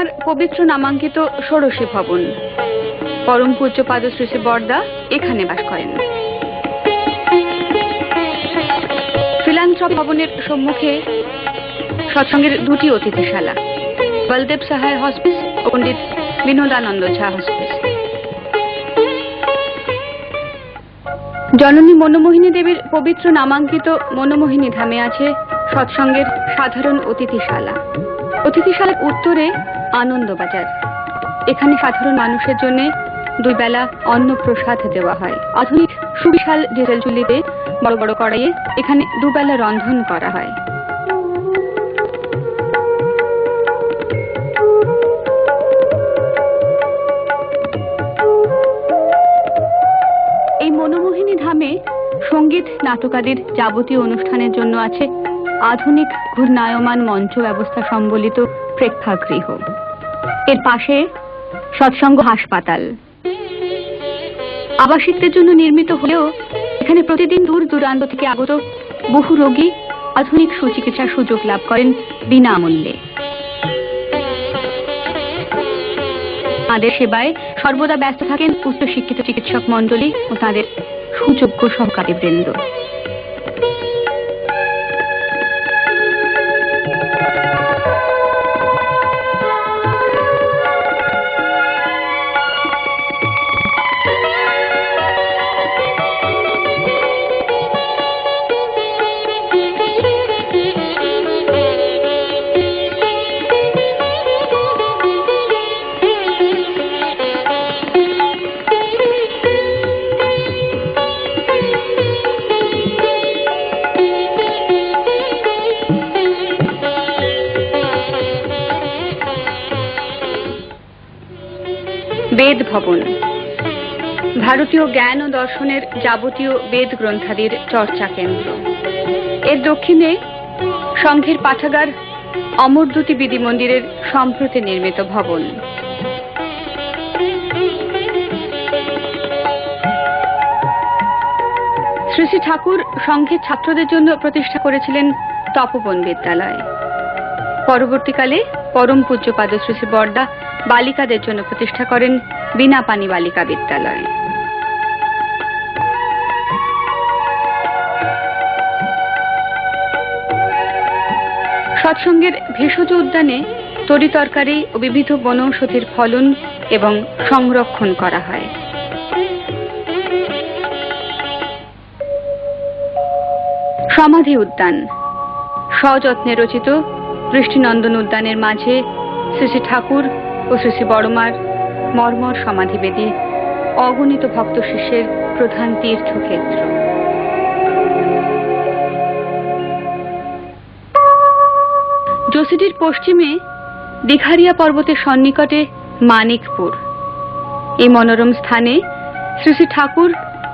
মার পবিত্র নামাঙ্কিত ষোড়শী ভবন। পরম পূজ্যপাদ শ্রী শ্রী বরদা এখানে বাস করেন। ফিলান্থ্রপ ভবনের সম্মুখে সৎসঙ্গের দুটি অতিথিশালা, বলদেব সাহায় হসপিস ও পণ্ডিত বিনোদানন্দ ঝা হসপিস। জননী মনমোহিনী দেবীর পবিত্র নামাঙ্কিত মনমোহিনী ধামে আছে সৎসঙ্গের সাধারণ অতিথিশালা। অতিথিশালার উত্তরে আনন্দবাজার। এখানে সাধারণ মানুষের জন্য দুই বেলা অন্ন প্রসাদ দেওয়া হয়। আধুনিক সুবিশাল ডিজেল চুল্লিতে বড় বড় কড়াইয়ে এখানে দুবেলা রন্ধন করা হয়। এই মনমোহিনী ধামে সঙ্গীত নাটকাদির যাবতীয় অনুষ্ঠানের জন্য আছে আধুনিক ঘূর্ণায়মান মঞ্চ ব্যবস্থা সম্বলিত প্রেক্ষাগৃহ। এর পাশে সৎসঙ্গ হাসপাতাল। আবাসিকদের জন্য নির্মিত হলেও এখানে প্রতিদিন দূর দূরান্ত থেকে আগত বহু রোগী আধুনিক সুচিকিৎসার সুযোগ লাভ করেন বিনামূল্যে। তাদের সেবায় সর্বদা ব্যস্ত থাকেন উচ্চশিক্ষিত চিকিৎসক মণ্ডলী ও তাদের সুযোগ্য সহকারী বৃন্দ। বেদ ভবন ভারতীয় জ্ঞান ও দর্শনের যাবতীয় বেদ গ্রন্থাদির চর্চা কেন্দ্র। এর দক্ষিণে সংঘের পাঠাগার অমরদ্যুতি বিধি মন্দিরের সম্প্রতি নির্মিত ভবন। শ্রী শ্রী ঠাকুর সংঘের ছাত্রদের জন্য প্রতিষ্ঠা করেছিলেন তপোবন বিদ্যালয়। পরবর্তীকালে পরম পূজ্যপাদ শ্রী শ্রী বরদা বালিকাদের জন্য প্রতিষ্ঠা করেন বিনাপানি বালিকা বিদ্যালয়। সৎসঙ্গের ভেষজ উদ্যানে তরিতরকারি ও বিবিধ বনৌষধির ফলন এবং সংরক্ষণ করা হয়। সমাধি উদ্যান সযত্নে রচিত বৃষ্টিনন্দন উদ্যানের মাঝে শ্রী শ্রী ঠাকুর ও শ্রী শ্রী বড়মার মর্মর সমাধিবেদী, অগণিত ভক্ত শিষ্যের প্রধান তীর্থক্ষেত্র। জোসিডির পশ্চিমে দীঘারিয়া পর্বতের সন্নিকটে মানিকপুর। এই মনোরম স্থানে শ্রী শ্রী ঠাকুর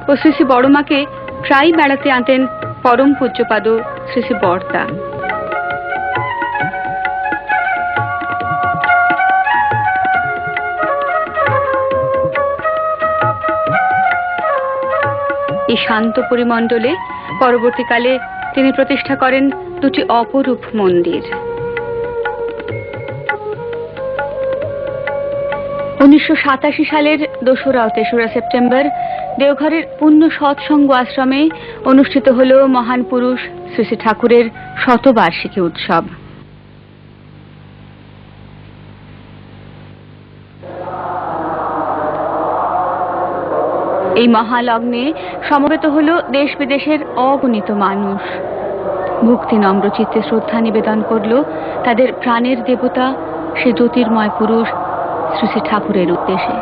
ও শ্রী শ্রী বড়মাকে প্রায় বেড়াতে আনতেন পরম পূজ্যপাদ শ্রী শ্রী বরদা। এই শান্ত পরিমণ্ডলে পরবর্তীকালে তিনি প্রতিষ্ঠা করেন দুটি অপরূপ মন্দির। 1987 সালের 2রা ও 3রা সেপ্টেম্বর দেওঘরের পূর্ণ সৎসঙ্গ আশ্রমে অনুষ্ঠিত হল মহান পুরুষ শ্রী শ্রী ঠাকুরের শতবার্ষিকী উৎসব। এই মহালগ্নে সমবেত হল দেশ বিদেশের অগণিত মানুষ। ভক্তি নম্র চিত্তে শ্রদ্ধা নিবেদন করল তাদের প্রাণের দেবতা সে জ্যোতির্ময় পুরুষ শ্রী শ্রী ঠাকুরের উদ্দেশ্যে।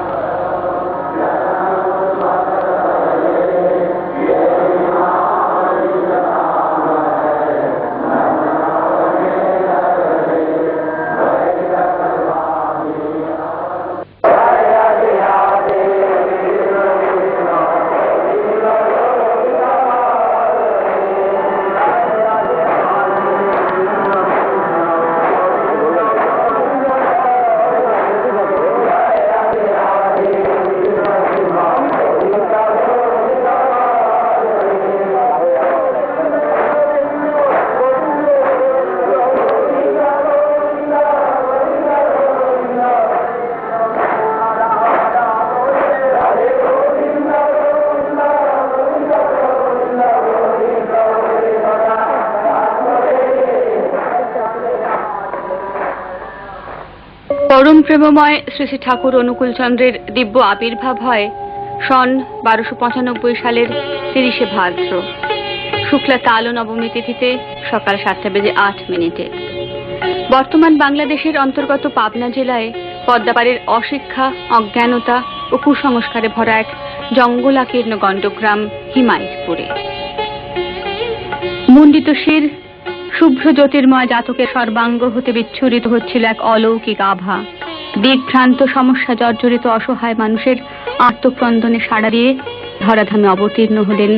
পরম প্রেমময় শ্রী শ্রী ঠাকুর অনুকূলচন্দ্রের দিব্য আবির্ভাব হয় সন 1295 সালের 30শে ভাদ্র শুক্লা তাল নবমী তিথিতে সকাল 7:08। বর্তমান বাংলাদেশের অন্তর্গত পাবনা জেলায় পদ্মাপাড়ের অশিক্ষা, অজ্ঞানতা ও কুসংস্কারে ভরা এক জঙ্গলাকীর্ণ গণ্ডগ্রাম হিমায়তপুরে। মুন্ডিত শির, শুভ্র জ্যোতির্ময় জাতকের সর্বাঙ্গ হতে বিচ্ছুরিত হচ্ছিল এক অলৌকিক আভা। দিগ্ভ্রান্ত সমস্যা জর্জরিত অসহায় মানুষের আত্মক্রন্দনে সাড়া দিয়ে ধরাধামে অবতীর্ণ হলেন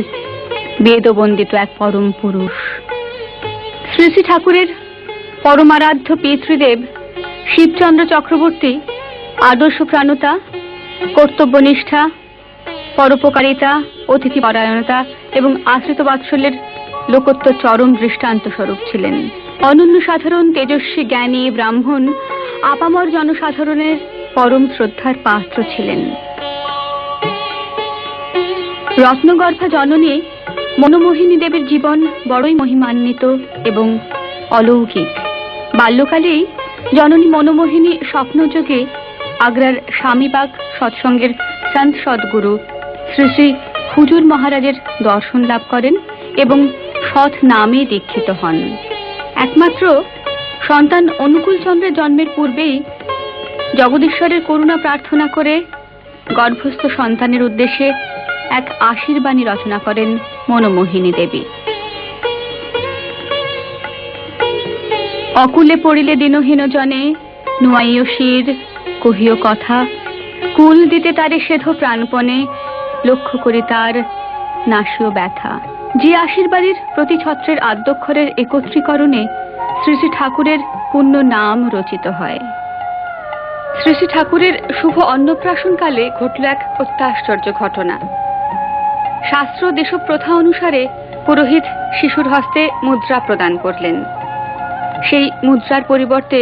বেদবন্দিত এক পরম পুরুষ। শ্রী শ্রী ঠাকুরের পরমারাধ্য পিতৃদেব শিবচন্দ্র চক্রবর্তী আদর্শ প্রাণতা, কর্তব্যনিষ্ঠা, পরোপকারিতা, অতিথি পরায়ণতা এবং আশ্রিত বাৎসল্যের লোকোত্তর চরম দৃষ্টান্ত স্বরূপ ছিলেন। অনন্য সাধারণ তেজস্বী জ্ঞানী ব্রাহ্মণ আপামর জনসাধারণের পরম শ্রদ্ধার পাত্র ছিলেন। রত্নগর্ভা জননী মনোমোহিনী দেবীর জীবন বড়ই মহিমান্বিত এবং অলৌকিক। বাল্যকালেই জননী মনোমোহিনী স্বপ্নযোগে আগ্রার স্বামীবাগ সৎসঙ্গের সন্ত সদ্গুরু শ্রী শ্রী হুজুর মহারাজের দর্শন লাভ করেন এবং সৎ নামে দীক্ষিত হন। একমাত্র সন্তান অনুকূলচন্দ্রের জন্মের পূর্বেই জগদীশ্বরের করুণা প্রার্থনা করে গর্ভস্থ সন্তানের উদ্দেশ্যে এক আশীর্বাণী রচনা করেন মনোমোহিনী দেবী। অকুলে পড়িলে দিনহীন জনে, নুয়াইও শির কহিও কথা, কুল দিতে তারে সেধ প্রাণপণে, লক্ষ্য করি তার নাশীয় ব্যথা। যে আশীর্বাদের প্রতি ছত্রের আদ্যক্ষরের একত্রীকরণে শ্রী শ্রী ঠাকুরের পূর্ণ নাম রচিত হয়। শ্রী শ্রী ঠাকুরের শুভ অন্নপ্রাশনকালে ঘটল এক অত্যাশ্চর্য ঘটনা। শাস্ত্র দেশপ্রথা অনুসারে পুরোহিত শিশুর হস্তে মুদ্রা প্রদান করলেন। সেই মুদ্রার পরিবর্তে